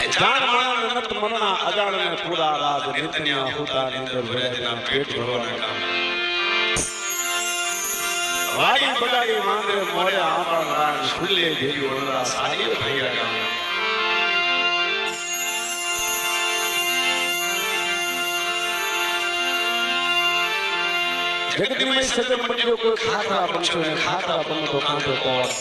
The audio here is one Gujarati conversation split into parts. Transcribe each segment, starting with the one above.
જાણ માણ નત મનના અજાણને પૂરા રાજ નિત્યના હોતા નિંદર ભરેના પેટ ભરવાના કામ વાડી બગાડી માંગે મોરે આંબા રાણ સુલે દેવી ઓળરા સારી ભૈયા કામ જગતમય સજ્જન મંડળો કોઈ ખાખરા બનશો ને ખાખરા બનો તો કાંઠો કોણ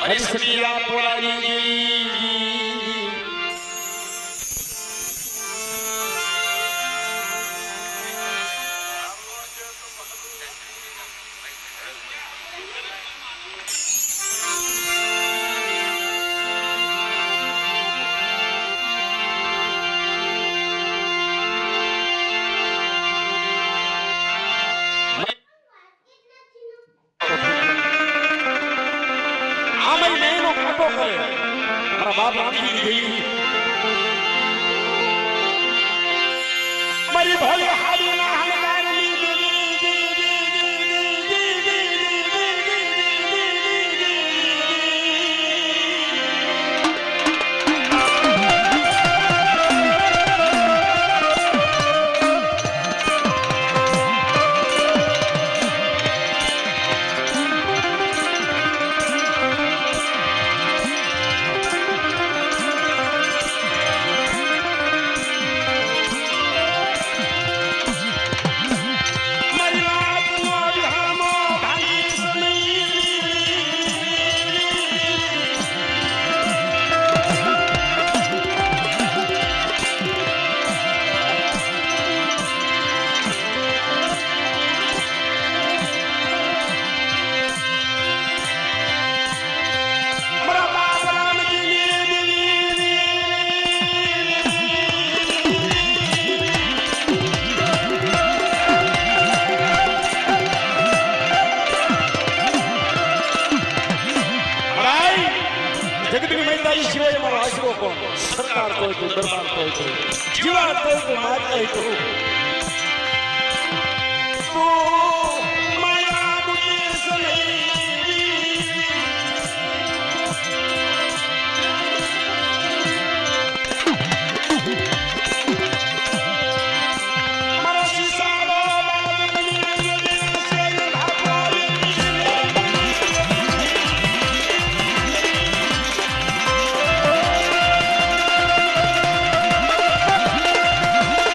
હરિશ્રીયા પોરાની बाप रानी गई मरी भोले हारी ना हलकानी सरकार कोई तो दरबार कोई तो जीवा कोई तो मारता ही तो